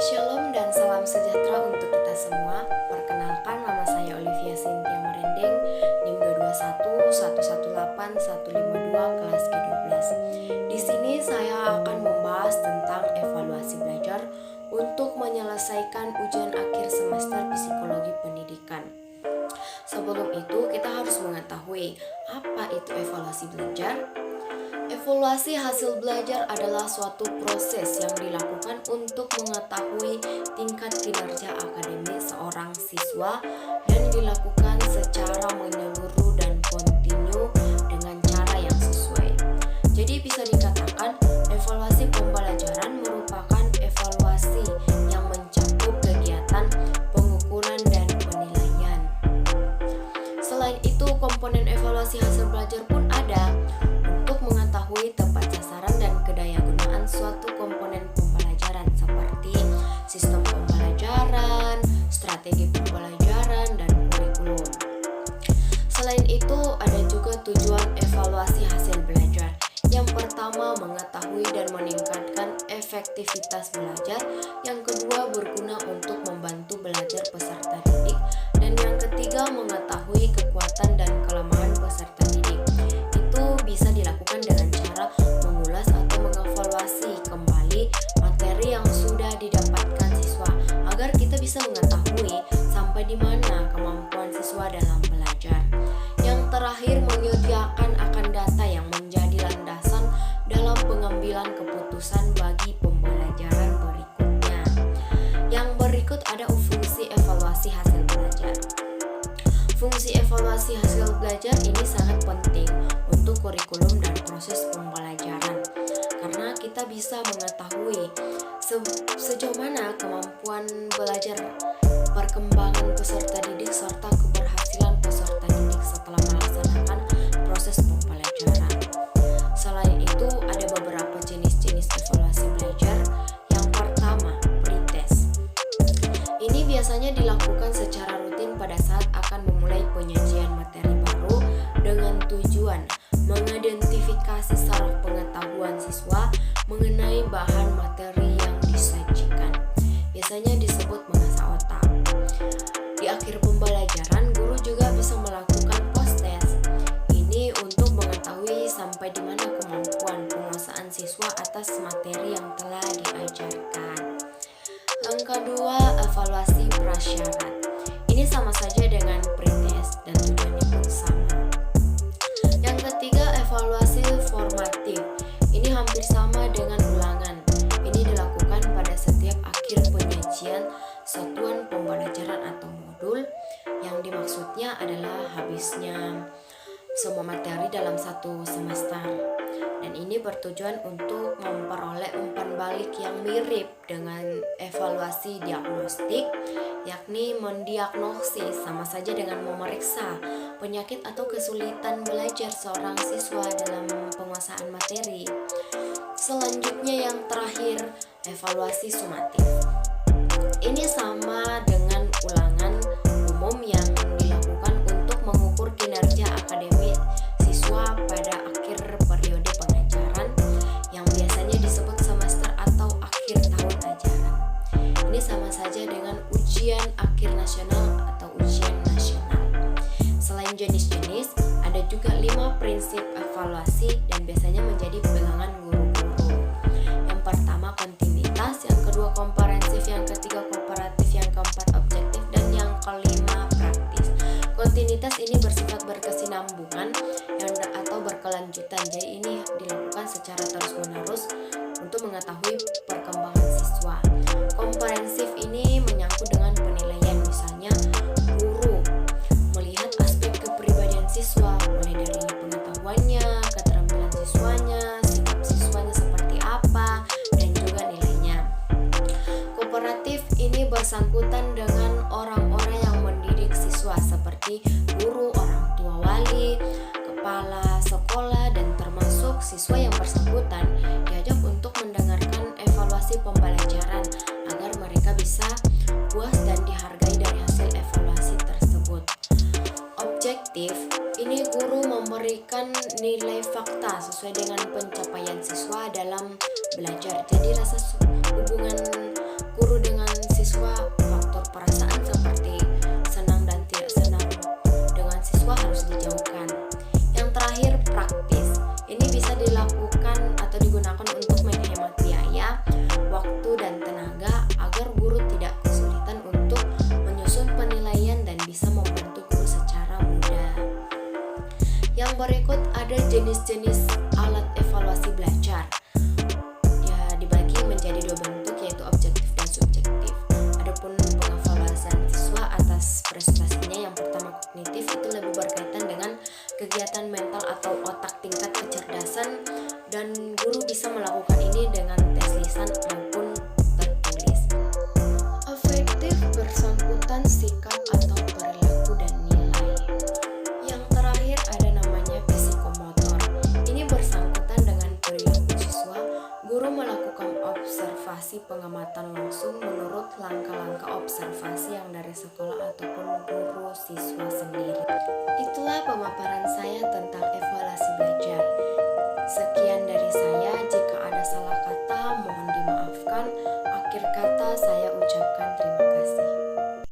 Shalom dan salam sejahtera untuk kita semua. Perkenalkan, nama saya Olivia Cynthia Merendeng, NIM 221118152 kelas ke-12. Di sini saya akan membahas tentang evaluasi belajar untuk menyelesaikan ujian akhir semester psikologi pendidikan. Sebelum itu, kita harus mengetahui apa itu evaluasi belajar. Evaluasi hasil belajar adalah suatu proses yang dilakukan untuk mengetahui tingkat kinerja akademik seorang siswa dan dilakukan secara menyeluruh dan kontinu dengan cara yang sesuai. Jadi bisa dikatakan evaluasi pembelajaran merupakan evaluasi yang mencakup kegiatan pengukuran dan penilaian. Selain itu, komponen evaluasi hasil belajar pun ada untuk mengetahui tepat sasaran dan kedayagunaan suatu komponen pembelajaran seperti sistem pembelajaran, strategi pembelajaran, dan kurikulum. Selain itu, ada juga tujuan evaluasi hasil belajar. Yang pertama, mengetahui dan meningkatkan efektivitas belajar. Yang kedua, berguna untuk membantu belajar peserta didik. Dan yang ketiga, mengetahui kekuatan dan kelemahan peserta didik. Itu bisa dilakukan dengan cara mengulas atau mengevaluasi kembali materi yang sudah didapatkan siswa agar kita bisa mengetahui sampai di mana kemampuan siswa dalam belajar. Yang terakhir, menyediakan akan data yang menjadi landasan dalam pengambilan keputusan bagi pembelajaran berikutnya. Yang berikut ada fungsi evaluasi hasil belajar. Fungsi evaluasi hasil belajar ini sangat penting untuk kurikulum dan proses pembelajaran karena kita bisa mengetahui sejauh mana kemampuan belajar, perkembangan peserta didik, serta keberhasilan peserta didik setelah melaksanakan proses pembelajaran. Selain itu, ada beberapa jenis-jenis evaluasi belajar. Yang pertama, pretest. Ini biasanya dilakukan secara rutin pada saat akan memulai penyajian materi baru dengan tujuan mengidentifikasi saraf pengetahuan siswa mengenai bahan materi yang disajikan. Biasanya disebut mengasah otak. Di akhir pembelajaran, guru juga bisa melakukan post-test. Ini untuk mengetahui sampai di mana kemampuan penguasaan siswa atas materi yang telah diajarkan. Yang kedua, evaluasi prasyarat. Ini sama saja dengan pretest dan tujuannya pun sama. Yang ketiga, evaluasi formatif. Ini hampir sama dengan ulangan. Ini dilakukan pada setiap akhir penyajian satuan pembelajaran atau modul. Yang dimaksudnya adalah habisnya semua materi dalam satu semester. Dan ini bertujuan untuk memperoleh umpan balik yang mirip dengan evaluasi diagnostik, yakni mendiagnosis sama saja dengan memeriksa penyakit atau kesulitan belajar seorang siswa dalam penguasaan materi. Selanjutnya yang terakhir, evaluasi sumatif. Ini sama dengan ulangan umum yang dilakukan untuk mengukur kinerja akademik siswa pada akhir periode pengajaran yang biasanya disebut semester atau akhir tahun ajaran. Ini sama saja dengan ujian akhir nasional atau ujian nasional. Selain jenis-jenis, ada juga 5 prinsip evaluasi dan biasanya menjadi pegangan guru-guru. Yang pertama, kontinuitas. Yang kedua, komprehensif. Yang ketiga, kooperatif. Yang keempat, objektif. Dan yang kelima, praktis. Kontinuitas ini bersifat berkesinambungan atau berkelanjutan. Jadi ini dilakukan secara terus-menerus untuk mengetahui perkembangan siswa. Komprehensif ini menyangkut dengan penilaian, misalnya guru melihat aspek kepribadian siswa mulai dari pengetahuannya, keterampilan siswanya, sikap siswanya seperti apa, dan juga nilainya. Kooperatif ini bersangkutan dengan orang-orang yang mendidik siswa seperti guru, orang tua wali, kepala sekolah, dan termasuk siswa yang bersangkutan diajak untuk mendengarkan evaluasi pembelajaran agar mereka bisa puas dan dihargai dari hasil evaluasi tersebut. Objektif, ini guru memberikan nilai fakta sesuai dengan pencapaian siswa dalam belajar. Jadi rasa hubungan guru dengan siswa, faktor perasaan seperti senang dan tidak senang dengan siswa harus dijauhkan. Yang terakhir, praktis. Ini bisa dilakukan atau digunakan untuk menghemat biaya, waktu, dan tenaga agar guru tidak kesulitan untuk menyusun penilaian dan bisa membantu guru secara mudah. Yang berikut ada jenis-jenis alat evaluasi belajar. Ya, dibagi menjadi dua bentuk, yaitu objektif dan subjektif. Adapun pengevaluasian siswa atas prestasinya, yang pertama kognitif, itu lebih berkaitan dengan kegiatan mental atau otak tingkat kecerdasan, dan guru bisa melakukan ini dengan tes lisan maupun tertulis. Afektif bersangkutan sikap atau perilaku dan nilai. Yang terakhir ada namanya psikomotor. Ini bersangkutan dengan perilaku siswa. Guru melakukan observasi pengamatan langsung menurut langkah-langkah observasi yang dari sekolah ataupun guru siswa sendiri. Itulah pemaparan saya tentang